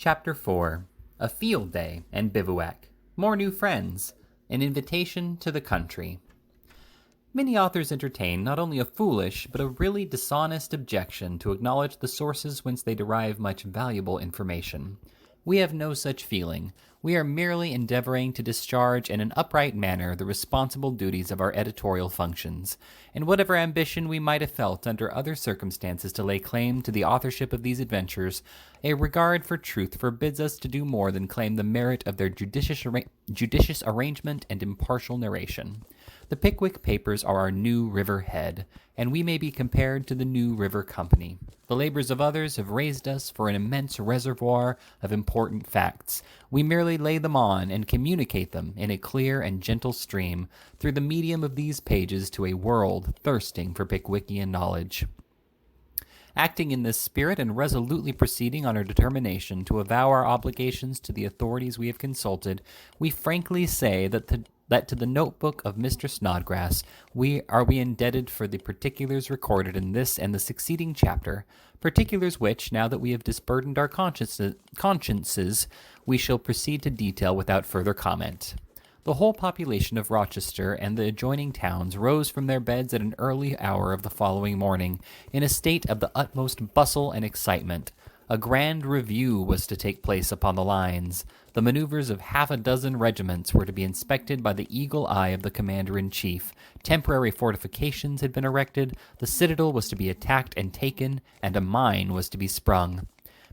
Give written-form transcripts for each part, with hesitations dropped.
Chapter 4. A Field Day and Bivouac. More New Friends. An Invitation to the Country. Many authors entertain not only a foolish, but a really dishonest objection to acknowledge the sources whence they derive much valuable information. We have no such feeling. We are merely endeavoring to discharge in an upright manner the responsible duties of our editorial functions, and whatever ambition we might have felt under other circumstances to lay claim to the authorship of these adventures, a regard for truth forbids us to do more than claim the merit of their judicious arrangement and impartial narration. The Pickwick papers are our New River head, and we may be compared to the New River Company. The labors of others have raised us for an immense reservoir of important facts. We merely lay them on and communicate them in a clear and gentle stream through the medium of these pages to a world thirsting for Pickwickian knowledge. Acting in this spirit and resolutely proceeding on our determination to avow our obligations to the authorities we have consulted, we frankly say that to the notebook of Mr. Snodgrass we indebted for the particulars recorded in this and the succeeding chapter, particulars which, now that we have disburdened our consciences, we shall proceed to detail without further comment. The whole population of Rochester and the adjoining towns rose from their beds at an early hour of the following morning, in a state of the utmost bustle and excitement. A grand review was to take place upon the lines. The maneuvers of half a dozen regiments were to be inspected by the eagle eye of the commander-in-chief. Temporary fortifications had been erected, the citadel was to be attacked and taken, and a mine was to be sprung.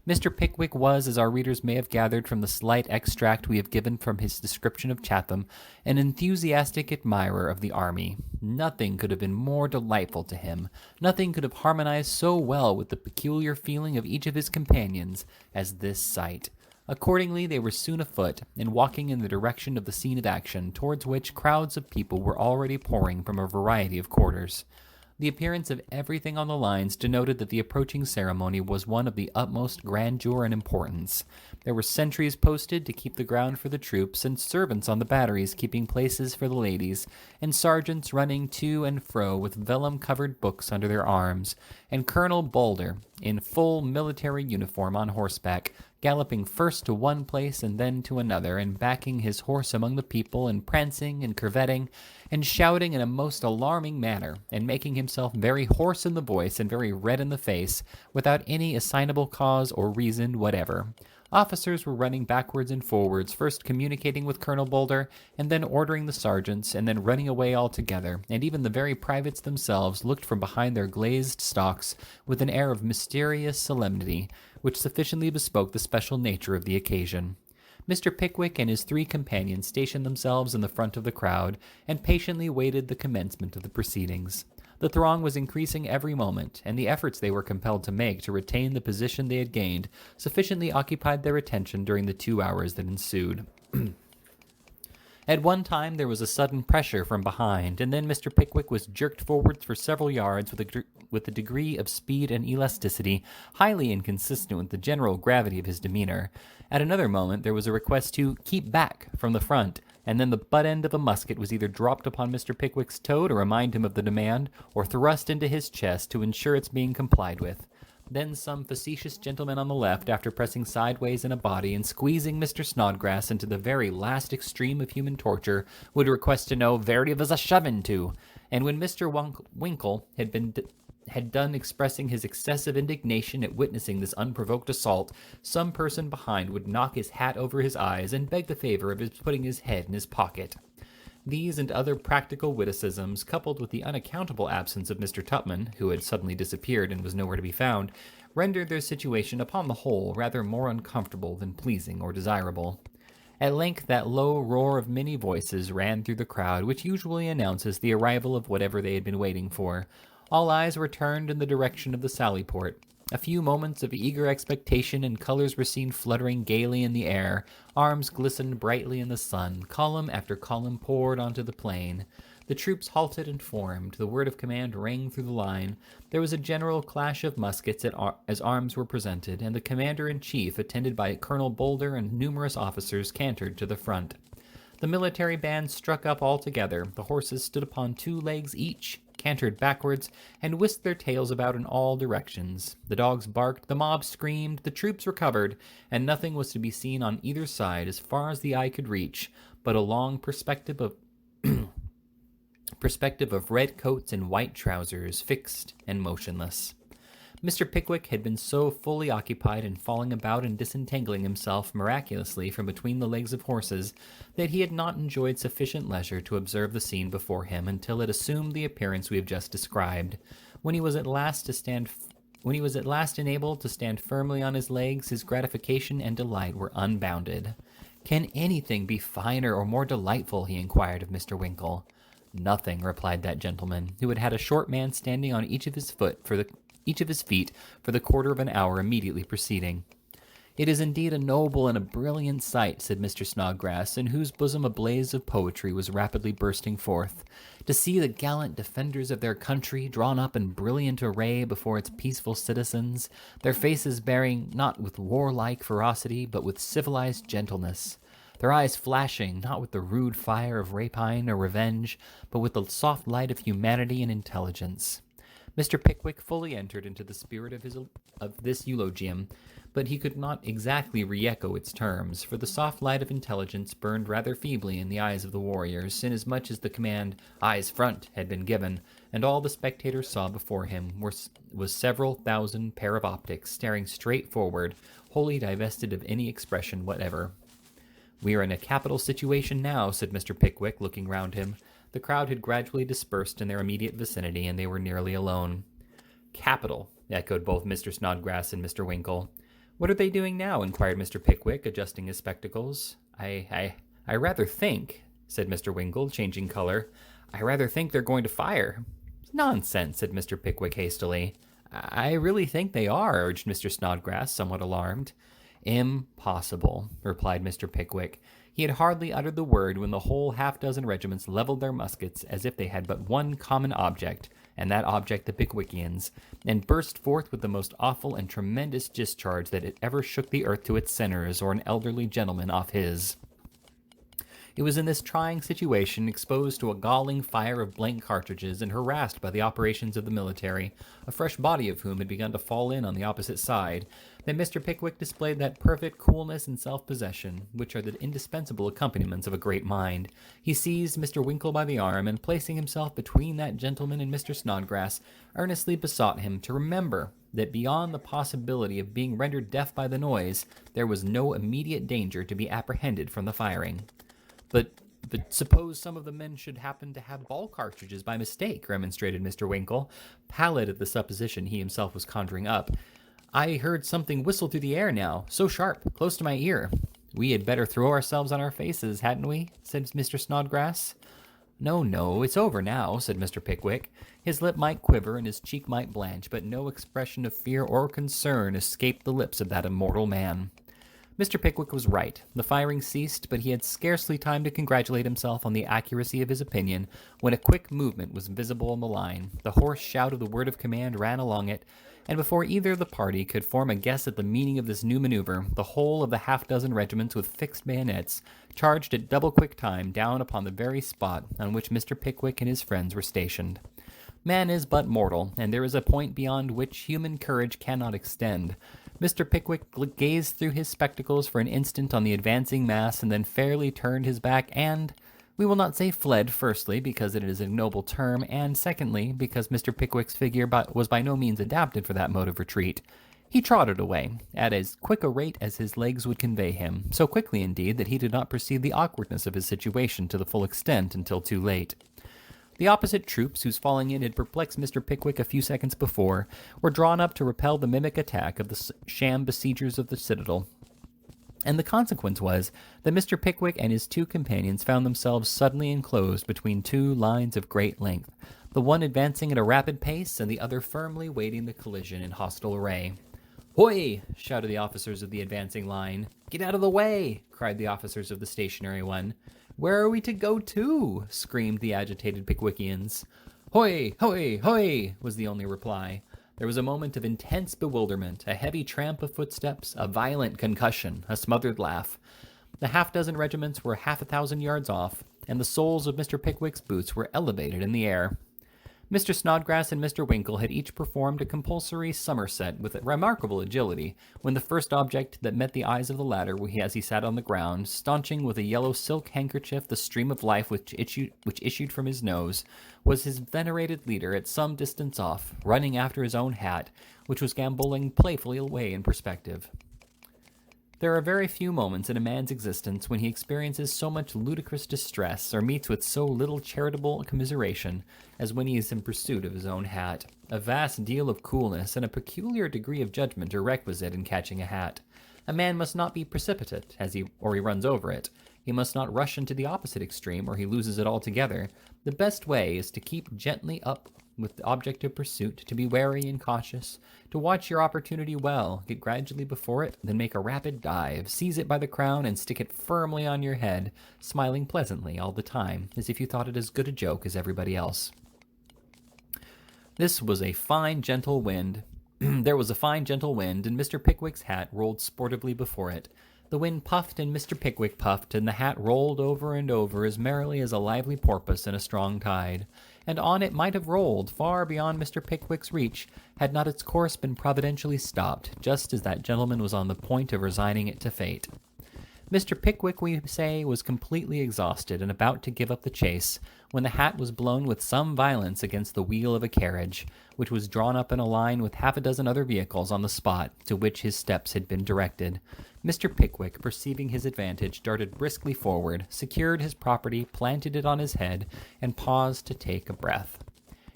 Mr. Pickwick was, as our readers may have gathered from the slight extract we have given from his description of Chatham, an enthusiastic admirer of the army. Nothing could have been more delightful to him, nothing could have harmonized so well with the peculiar feeling of each of his companions as this sight. Accordingly, they were soon afoot, and walking in the direction of the scene of action, towards which crowds of people were already pouring from a variety of quarters. The appearance of everything on the lines denoted that the approaching ceremony was one of the utmost grandeur and importance. There were sentries posted to keep the ground for the troops, and servants on the batteries keeping places for the ladies, and sergeants running to and fro with vellum-covered books under their arms, and Colonel Boulder, in full military uniform on horseback, galloping first to one place and then to another, and backing his horse among the people, and prancing and curvetting, and shouting in a most alarming manner, and making himself very hoarse in the voice and very red in the face, without any assignable cause or reason whatever. Officers were running backwards and forwards, first communicating with Colonel Boulder, and then ordering the sergeants, and then running away altogether, and even the very privates themselves looked from behind their glazed stocks with an air of mysterious solemnity, which sufficiently bespoke the special nature of the occasion. Mr. Pickwick and his three companions stationed themselves in the front of the crowd, and patiently waited the commencement of the proceedings. The throng was increasing every moment, and the efforts they were compelled to make to retain the position they had gained sufficiently occupied their attention during the 2 hours that ensued. At one time there was a sudden pressure from behind, and then Mr. Pickwick was jerked forwards for several yards with a degree of speed and elasticity highly inconsistent with the general gravity of his demeanor. At another moment there was a request to keep back from the front, and then the butt end of a musket was either dropped upon Mr. Pickwick's toe to remind him of the demand, or thrust into his chest to ensure its being complied with. Then some facetious gentleman on the left, after pressing sideways in a body and squeezing Mr. Snodgrass into the very last extreme of human torture, would request to know "where he was a shovin' to," and when Mr. Winkle had done expressing his excessive indignation at witnessing this unprovoked assault, some person behind would knock his hat over his eyes and beg the favor of his putting his head in his pocket. These and other practical witticisms, coupled with the unaccountable absence of Mr. Tupman, who had suddenly disappeared and was nowhere to be found, rendered their situation upon the whole rather more uncomfortable than pleasing or desirable. At length that low roar of many voices ran through the crowd which usually announces the arrival of whatever they had been waiting for. All eyes were turned in the direction of the sally-port. A few moments of eager expectation, and colors were seen fluttering gaily in the air. Arms glistened brightly in the sun. Column after column poured onto the plain. The troops halted and formed. The word of command rang through the line. There was a general clash of muskets as arms were presented, and the commander-in-chief, attended by Colonel Boulder and numerous officers, cantered to the front. The military band struck up all together. The horses stood upon 2 legs each, cantered backwards and whisked their tails about in all directions. The dogs barked, the mob screamed, the troops recovered, and nothing was to be seen on either side as far as the eye could reach, but a long perspective of red coats and white trousers, fixed and motionless. Mr. Pickwick had been so fully occupied in falling about and disentangling himself miraculously from between the legs of horses that he had not enjoyed sufficient leisure to observe the scene before him until it assumed the appearance we have just described. When he was at last enabled to stand firmly on his legs, his gratification and delight were unbounded. "Can anything be finer or more delightful?" he inquired of Mr. Winkle. "Nothing," replied that gentleman, who had had a short man standing on each of his feet for the quarter of an hour immediately preceding. "It is indeed a noble and a brilliant sight," said Mr. Snodgrass, in whose bosom a blaze of poetry was rapidly bursting forth, "to see the gallant defenders of their country drawn up in brilliant array before its peaceful citizens, their faces bearing not with warlike ferocity, but with civilized gentleness, their eyes flashing not with the rude fire of rapine or revenge, but with the soft light of humanity and intelligence." Mr. Pickwick fully entered into the spirit of this eulogium, but he could not exactly re-echo its terms, for the soft light of intelligence burned rather feebly in the eyes of the warriors, inasmuch as the command "Eyes front" had been given, and all the spectators saw before him was several thousand pair of optics staring straight forward, wholly divested of any expression whatever. "We are in a capital situation now," said Mr. Pickwick, looking round him. The crowd had gradually dispersed in their immediate vicinity, and they were nearly alone. "Capital," echoed both Mr. Snodgrass and Mr. Winkle. "What are they doing now?" inquired Mr. Pickwick, adjusting his spectacles. I rather think," said Mr. Winkle, changing color, "I rather think they're going to fire." "Nonsense," said Mr. Pickwick hastily. "I really think they are," urged Mr. Snodgrass, somewhat alarmed. "Impossible," replied Mr. Pickwick. He had hardly uttered the word when the whole half-dozen regiments leveled their muskets as if they had but one common object, and that object the Pickwickians, and burst forth with the most awful and tremendous discharge that it ever shook the earth to its centers, or an elderly gentleman off his. It was in this trying situation, exposed to a galling fire of blank cartridges and harassed by the operations of the military, a fresh body of whom had begun to fall in on the opposite side, that Mr. Pickwick displayed that perfect coolness and self-possession which are the indispensable accompaniments of a great mind. He seized Mr. Winkle by the arm, and placing himself between that gentleman and Mr. Snodgrass, earnestly besought him to remember that beyond the possibility of being rendered deaf by the noise, there was no immediate danger to be apprehended from the firing. But suppose some of the men should happen to have ball cartridges by mistake," remonstrated Mr. Winkle, pallid at the supposition he himself was conjuring up. "I heard something whistle through the air now, so sharp, close to my ear." "We had better throw ourselves on our faces, hadn't we?" said Mr. Snodgrass. No, it's over now," said Mr. Pickwick. His lip might quiver and his cheek might blanch, but no expression of fear or concern escaped the lips of that immortal man. Mr. Pickwick was right. The firing ceased, but he had scarcely time to congratulate himself on the accuracy of his opinion when a quick movement was visible on the line. The hoarse shout of the word of command ran along it, and before either of the party could form a guess at the meaning of this new maneuver, the whole of the half-dozen regiments with fixed bayonets charged at double-quick time down upon the very spot on which Mr. Pickwick and his friends were stationed. Man is but mortal, and there is a point beyond which human courage cannot extend. Mr. Pickwick gazed through his spectacles for an instant on the advancing mass, and then fairly turned his back and, we will not say fled, firstly, because it is a noble term, and secondly, because Mr. Pickwick's figure was by no means adapted for that mode of retreat. He trotted away, at as quick a rate as his legs would convey him, so quickly indeed that he did not perceive the awkwardness of his situation to the full extent until too late. The opposite troops, whose falling in had perplexed Mr. Pickwick a few seconds before, were drawn up to repel the mimic attack of the sham besiegers of the citadel. And the consequence was that Mr. Pickwick and his two companions found themselves suddenly enclosed between two lines of great length, the one advancing at a rapid pace and the other firmly waiting the collision in hostile array. "Hoy!" shouted the officers of the advancing line. "Get out of the way!" cried the officers of the stationary one. "Where are we to go to?" screamed the agitated Pickwickians. "Hoy! Hoy! Hoy!" was the only reply. There was a moment of intense bewilderment, a heavy tramp of footsteps, a violent concussion, a smothered laugh. The half-dozen regiments were 1,000 yards off, and the soles of Mr. Pickwick's boots were elevated in the air. Mr. Snodgrass and Mr. Winkle had each performed a compulsory somerset with remarkable agility when the first object that met the eyes of the latter as he sat on the ground, staunching with a yellow silk handkerchief the stream of life which issued from his nose, was his venerated leader at some distance off, running after his own hat, which was gambolling playfully away in perspective. There are very few moments in a man's existence when he experiences so much ludicrous distress or meets with so little charitable commiseration as when he is in pursuit of his own hat. A vast deal of coolness and a peculiar degree of judgment are requisite in catching a hat. A man must not be precipitate, or he runs over it. He must not rush into the opposite extreme, or he loses it altogether. The best way is to keep gently up with the object of pursuit, to be wary and cautious, to watch your opportunity well, get gradually before it, then make a rapid dive, seize it by the crown, and stick it firmly on your head, smiling pleasantly all the time, as if you thought it as good a joke as everybody else. This was a fine, gentle wind. There was a fine, gentle wind, and Mr. Pickwick's hat rolled sportively before it. The wind puffed, and Mr. Pickwick puffed, and the hat rolled over and over as merrily as a lively porpoise in a strong tide. And on it might have rolled, far beyond Mr. Pickwick's reach, had not its course been providentially stopped, just as that gentleman was on the point of resigning it to fate. Mr. Pickwick, we say, was completely exhausted and about to give up the chase, when the hat was blown with some violence against the wheel of a carriage, which was drawn up in a line with half a dozen other vehicles on the spot to which his steps had been directed. Mr. Pickwick, perceiving his advantage, darted briskly forward, secured his property, planted it on his head, and paused to take a breath.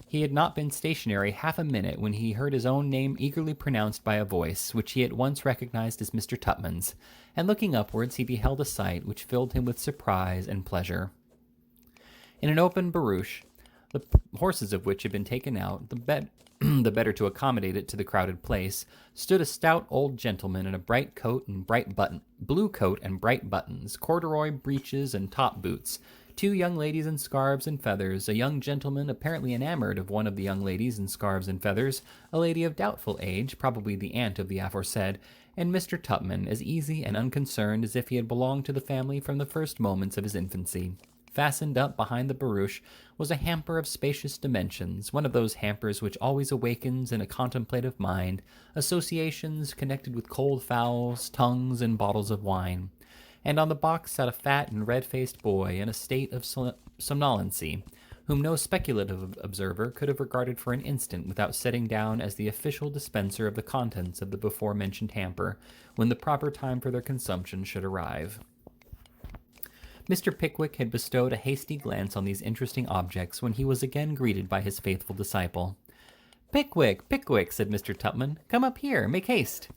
He had not been stationary half a minute when he heard his own name eagerly pronounced by a voice, which he at once recognized as Mr. Tupman's, and looking upwards he beheld a sight which filled him with surprise and pleasure. In an open barouche, the horses of which had been taken out, the better to accommodate it to the crowded place, stood a stout old gentleman in a blue coat and bright buttons, corduroy breeches and top boots, two young ladies in scarves and feathers, a young gentleman apparently enamored of one of the young ladies in scarves and feathers, a lady of doubtful age, probably the aunt of the aforesaid, and Mr. Tupman, as easy and unconcerned as if he had belonged to the family from the first moments of his infancy. Fastened up behind the barouche was a hamper of spacious dimensions, one of those hampers which always awakens in a contemplative mind associations connected with cold fowls, tongues, and bottles of wine. And on the box sat a fat and red-faced boy in a state of somnolency, whom no speculative observer could have regarded for an instant without setting down as the official dispenser of the contents of the before-mentioned hamper, when the proper time for their consumption should arrive. Mr. Pickwick had bestowed a hasty glance on these interesting objects when he was again greeted by his faithful disciple. "Pickwick, Pickwick," said Mr. Tupman, "come up here, make haste."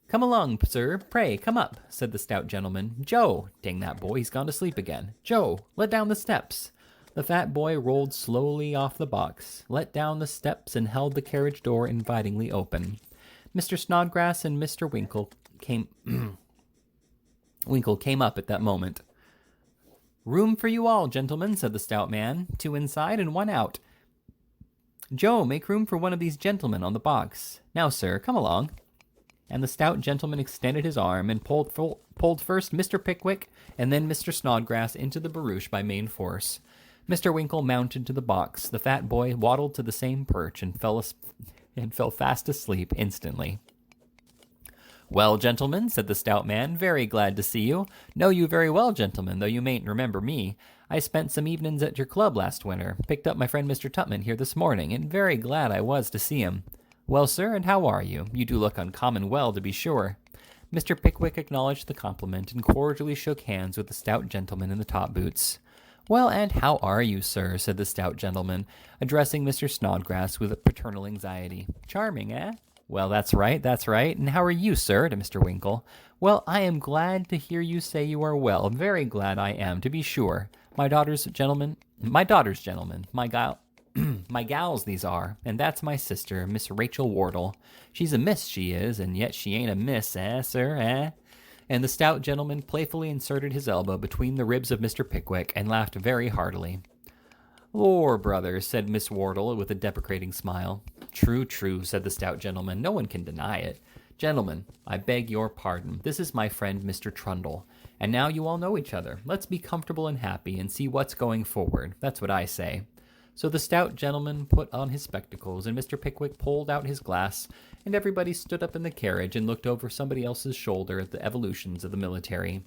"Come along, sir, pray, come up," said the stout gentleman. "Joe, dang that boy, he's gone to sleep again. Joe, let down the steps." The fat boy rolled slowly off the box, let down the steps, and held the carriage door invitingly open. Mr. Snodgrass and Mr. Winkle came up at that moment. "Room for you all, gentlemen," said the stout man. "Two inside and one out. Joe, make room for one of these gentlemen on the box. Now, sir, come along." And the stout gentleman extended his arm and pulled first Mr. Pickwick and then Mr. Snodgrass into the barouche by main force. Mr. Winkle mounted to the box. The fat boy waddled to the same perch and fell fast asleep instantly. "Well, gentlemen," said the stout man, "very glad to see you. Know you very well, gentlemen, though you mayn't remember me. I spent some evenings at your club last winter, picked up my friend Mr. Tupman here this morning, and very glad I was to see him. Well, sir, and how are you? You do look uncommon well, to be sure." Mr. Pickwick acknowledged the compliment and cordially shook hands with the stout gentleman in the top boots. "Well, and how are you, sir?" said the stout gentleman, addressing Mr. Snodgrass with a paternal anxiety. "Charming, eh? Well, that's right. And how are you, sir?" to Mr. Winkle. "Well, I am glad to hear you say you are well. Very glad I am, to be sure. My daughter's gentleman, my gals these are, and that's my sister, Miss Rachel Wardle. She's a miss, she is, and yet she ain't a miss, sir, eh?" And the stout gentleman playfully inserted his elbow between the ribs of Mr. Pickwick and laughed very heartily. "Lor, brother," said Miss Wardle with a deprecating smile. True, said the stout gentleman. "No one can deny it. Gentlemen, I beg your pardon. This is my friend Mr. Trundle. And now you all know each other. Let's be comfortable and happy and see what's going forward. That's what I say. So the stout gentleman put on his spectacles, and Mr. Pickwick pulled out his glass, and everybody stood up in the carriage and looked over somebody else's shoulder at the evolutions of the military.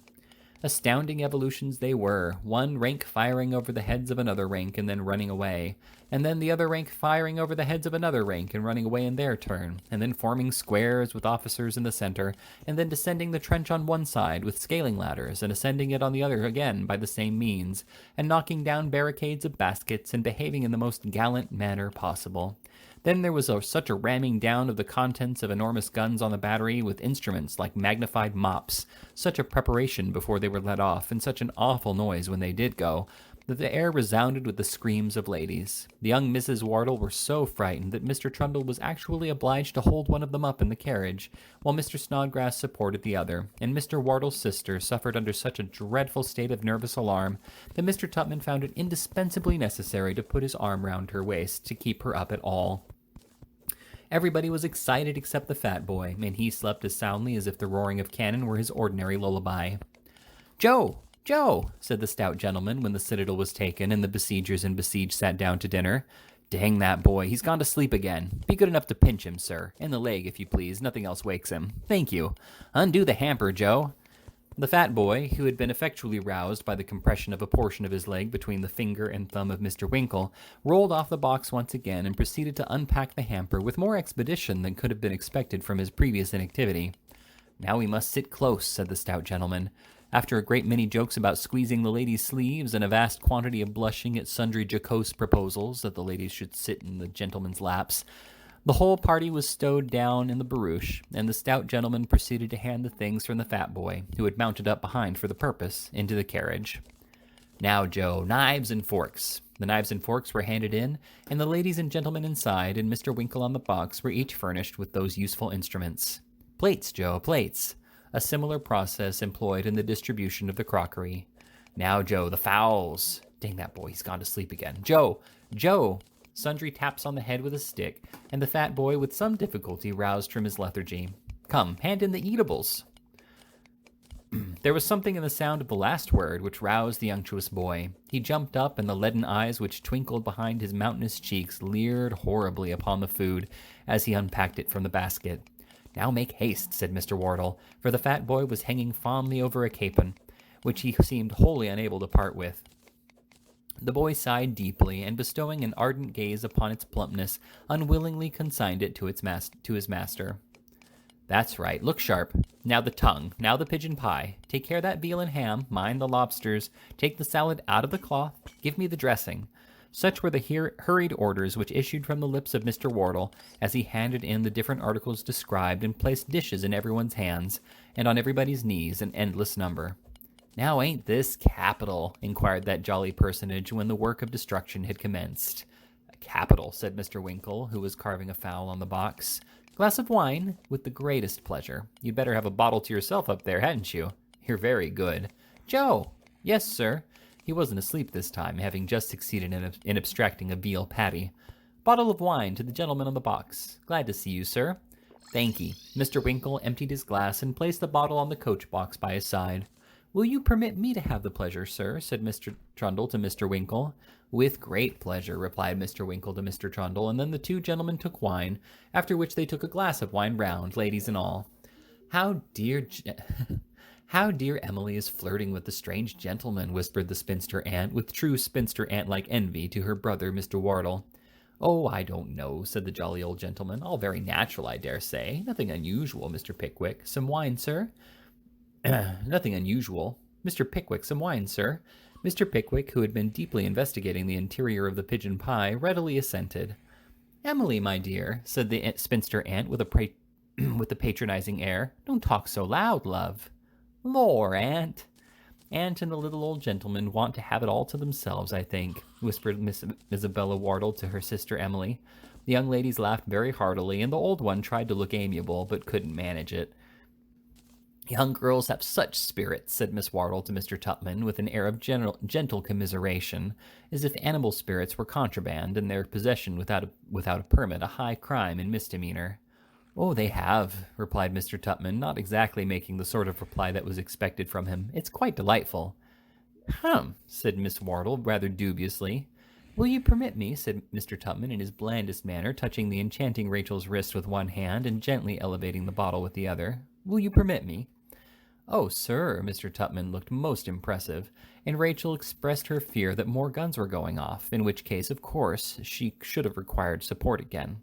Astounding evolutions they were, one rank firing over the heads of another rank and then running away, and then the other rank firing over the heads of another rank and running away in their turn, and then forming squares with officers in the center, and then descending the trench on one side with scaling ladders and ascending it on the other again by the same means, and knocking down barricades of baskets and behaving in the most gallant manner possible. Then there was such a ramming down of the contents of enormous guns on the battery with instruments like magnified mops, such a preparation before they were let off, and such an awful noise when they did go, that the air resounded with the screams of ladies. The young Mrs. Wardle were so frightened that Mr. Trundle was actually obliged to hold one of them up in the carriage, while Mr. Snodgrass supported the other, and Mr. Wardle's sister suffered under such a dreadful state of nervous alarm that Mr. Tupman found it indispensably necessary to put his arm round her waist to keep her up at all. Everybody was excited except the fat boy, and he slept as soundly as if the roaring of cannon were his ordinary lullaby. "Joe! Joe!" said the stout gentleman when the citadel was taken and the besiegers and besieged sat down to dinner. "Dang that boy, he's gone to sleep again. Be good enough to pinch him, sir. In the leg, if you please. Nothing else wakes him. Thank you. Undo the hamper, Joe." The fat boy, who had been effectually roused by the compression of a portion of his leg between the finger and thumb of Mr. Winkle, rolled off the box once again and proceeded to unpack the hamper with more expedition than could have been expected from his previous inactivity. "Now we must sit close," said the stout gentleman. After a great many jokes about squeezing the ladies' sleeves and a vast quantity of blushing at sundry jocose proposals that the ladies should sit in the gentlemen's laps, the whole party was stowed down in the barouche, and the stout gentleman proceeded to hand the things from the fat boy, who had mounted up behind for the purpose, into the carriage. "Now, Joe, knives and forks." The knives and forks were handed in, and the ladies and gentlemen inside and Mr. Winkle on the box were each furnished with those useful instruments. "Plates, Joe, plates." A similar process employed in the distribution of the crockery. "Now, Joe, the fowls." Dang that boy, he's gone to sleep again. "Joe! Joe!" Sundry taps on the head with a stick, and the fat boy with some difficulty roused from his lethargy. "Come, hand in the eatables." There was something in the sound of the last word which roused the unctuous boy. He jumped up, and the leaden eyes which twinkled behind his mountainous cheeks leered horribly upon the food as he unpacked it from the basket. "Now make haste," said Mr. Wardle, for the fat boy was hanging fondly over a capon, which he seemed wholly unable to part with. The boy sighed deeply, and bestowing an ardent gaze upon its plumpness, unwillingly consigned it to his master. "That's right, look sharp. Now the tongue, now the pigeon pie. Take care of that veal and ham, mind the lobsters, take the salad out of the cloth, give me the dressing." Such were the hurried orders which issued from the lips of Mr. Wardle as he handed in the different articles described and placed dishes in everyone's hands, and on everybody's knees, an endless number. "Now ain't this capital?" inquired that jolly personage when the work of destruction had commenced. "Capital," said Mr. Winkle, who was carving a fowl on the box. "Glass of wine? With the greatest pleasure. You'd better have a bottle to yourself up there, hadn't you? You're very good. Joe!" "Yes, sir." He wasn't asleep this time, having just succeeded in abstracting a veal patty. "Bottle of wine to the gentleman on the box. Glad to see you, sir." "Thankee." Mr. Winkle emptied his glass and placed the bottle on the coach box by his side. "Will you permit me to have the pleasure, sir?" said Mr. Trundle to Mr. Winkle. "With great pleasure," replied Mr. Winkle to Mr. Trundle, and then the two gentlemen took wine, after which they took a glass of wine round, ladies and all. How dear Emily is flirting with the strange gentleman," whispered the spinster aunt, with true spinster aunt-like envy to her brother, Mr. Wardle. "Oh, I don't know," said the jolly old gentleman. "All very natural, I dare say. Nothing unusual, Mr. Pickwick. Some wine, sir?" "Nothing unusual. Mr. Pickwick, some wine, sir." Mr. Pickwick, who had been deeply investigating the interior of the pigeon pie, readily assented. "Emily, my dear," said the spinster aunt with a patronizing air, "don't talk so loud, love." "Lor, aunt." "Aunt and the little old gentleman want to have it all to themselves, I think," whispered Miss Isabella Wardle to her sister Emily. The young ladies laughed very heartily, and the old one tried to look amiable, but couldn't manage it. "Young girls have such spirits," said Miss Wardle to Mr. Tupman, with an air of gentle commiseration, as if animal spirits were contraband, and their possession without a permit a high crime and misdemeanor. "Oh, they have," replied Mr. Tupman, not exactly making the sort of reply that was expected from him. "It's quite delightful." "Hum," said Miss Wardle, rather dubiously. "Will you permit me," said Mr. Tupman in his blandest manner, touching the enchanting Rachel's wrist with one hand and gently elevating the bottle with the other. "Will you permit me?" "Oh, sir," Mr. Tupman looked most impressive, and Rachel expressed her fear that more guns were going off, in which case, of course, she should have required support again.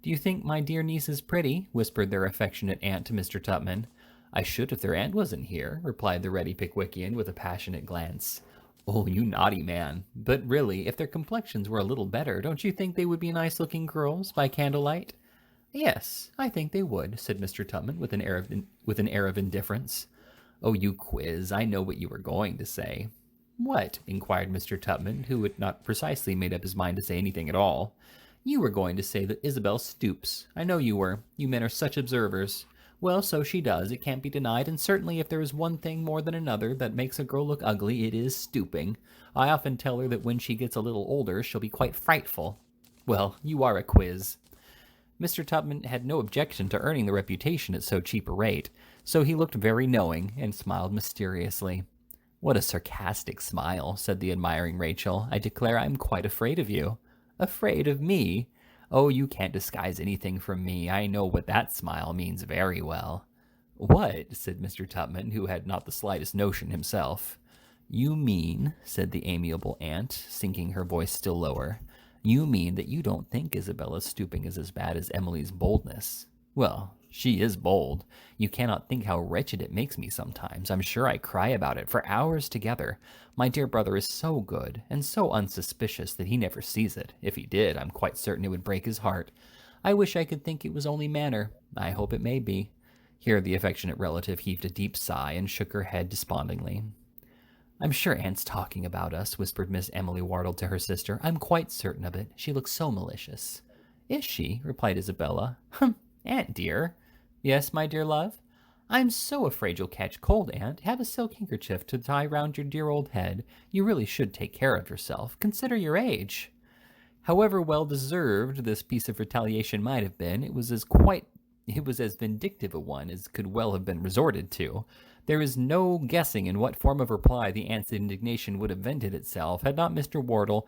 "Do you think my dear niece is pretty?" whispered their affectionate aunt to Mr. Tupman. "I should if their aunt wasn't here," replied the ready Pickwickian with a passionate glance. "Oh, you naughty man. But really, if their complexions were a little better, don't you think they would be nice-looking girls by candlelight?" "Yes, I think they would," said Mr. Tupman with an air of indifference. "Oh, you quiz, I know what you were going to say." "What?" inquired Mr. Tupman, who had not precisely made up his mind to say anything at all. "You were going to say that Isabel stoops. I know you were. You men are such observers. Well, so she does, it can't be denied, and certainly if there is one thing more than another that makes a girl look ugly, it is stooping. I often tell her that when she gets a little older, she'll be quite frightful." "Well, you are a quiz." Mr. Tupman had no objection to earning the reputation at so cheap a rate, so he looked very knowing and smiled mysteriously. "What a sarcastic smile," said the admiring Rachel. "I declare I'm quite afraid of you." "Afraid of me? Oh, you can't disguise anything from me. I know what that smile means very well." "What?" said Mr. Tupman, who had not the slightest notion himself. "You mean," said the amiable aunt, sinking her voice still lower, "you mean that you don't think Isabella's stooping is as bad as Emily's boldness. Well, she is bold. You cannot think how wretched it makes me sometimes. I'm sure I cry about it for hours together. My dear brother is so good and so unsuspicious that he never sees it. If he did, I'm quite certain it would break his heart. I wish I could think it was only manner. I hope it may be." Here the affectionate relative heaved a deep sigh and shook her head despondingly. "I'm sure Aunt's talking about us," whispered Miss Emily Wardle to her sister. "I'm quite certain of it. She looks so malicious." "Is she?" replied Isabella. "Humph, Aunt dear." "Yes, my dear love?" "I'm so afraid you'll catch cold, Aunt. Have a silk handkerchief to tie round your dear old head. You really should take care of yourself. Consider your age." However well deserved this piece of retaliation might have been, it was as vindictive a one as could well have been resorted to. There is no guessing in what form of reply the aunt's indignation would have vented itself had not Mr. Wardle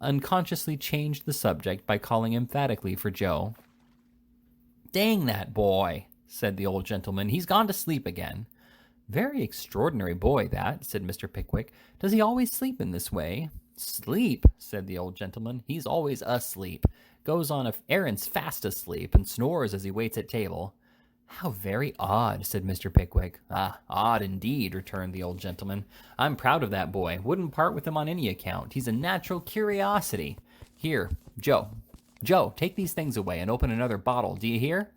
unconsciously changed the subject by calling emphatically for Joe. "Dang that boy," said the old gentleman. "He's gone to sleep again." "Very extraordinary boy, that," said Mr. Pickwick. "Does he always sleep in this way?" "Sleep," said the old gentleman. "He's always asleep. Goes on errands fast asleep, and snores as he waits at table." "How very odd," said Mr. Pickwick. "Ah, odd indeed," returned the old gentleman. "I'm proud of that boy. Wouldn't part with him on any account. He's a natural curiosity. Here, Joe, take these things away and open another bottle. Do you hear?"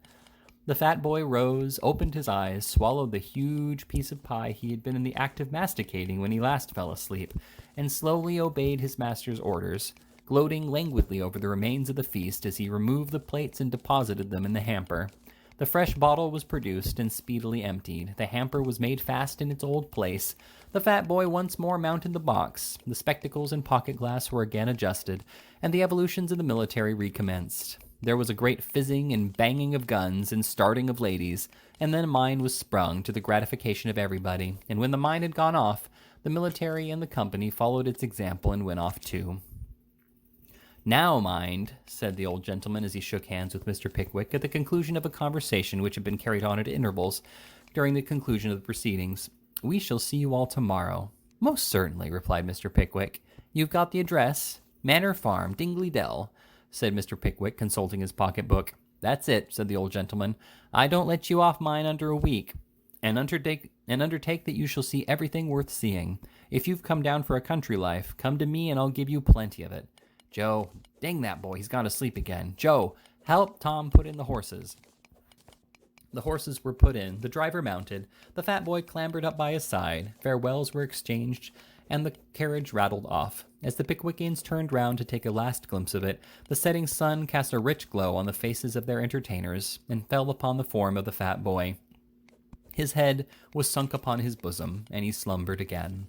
The fat boy rose, opened his eyes, swallowed the huge piece of pie he had been in the act of masticating when he last fell asleep, and slowly obeyed his master's orders, gloating languidly over the remains of the feast as he removed the plates and deposited them in the hamper. The fresh bottle was produced and speedily emptied. The hamper was made fast in its old place. The fat boy once more mounted the box. The spectacles and pocket glass were again adjusted, and the evolutions of the military recommenced. There was a great fizzing and banging of guns and starting of ladies, and then a mine was sprung to the gratification of everybody, and when the mine had gone off, the military and the company followed its example and went off too. "Now, mind," said the old gentleman as he shook hands with Mr. Pickwick at the conclusion of a conversation which had been carried on at intervals during the conclusion of the proceedings, "we shall see you all tomorrow." "Most certainly," replied Mr. Pickwick. "You've got the address? Manor Farm, Dingley Dell," said Mr. Pickwick, consulting his pocketbook. "That's it," said the old gentleman. "I don't let you off mine under a week, and undertake that you shall see everything worth seeing. If you've come down for a country life, come to me and I'll give you plenty of it. Joe, dang that boy, he's gone to sleep again. Joe, help Tom put in the horses." The horses were put in, the driver mounted, the fat boy clambered up by his side, farewells were exchanged, and the carriage rattled off. As the Pickwickians turned round to take a last glimpse of it, the setting sun cast a rich glow on the faces of their entertainers, and fell upon the form of the fat boy. His head was sunk upon his bosom, and he slumbered again.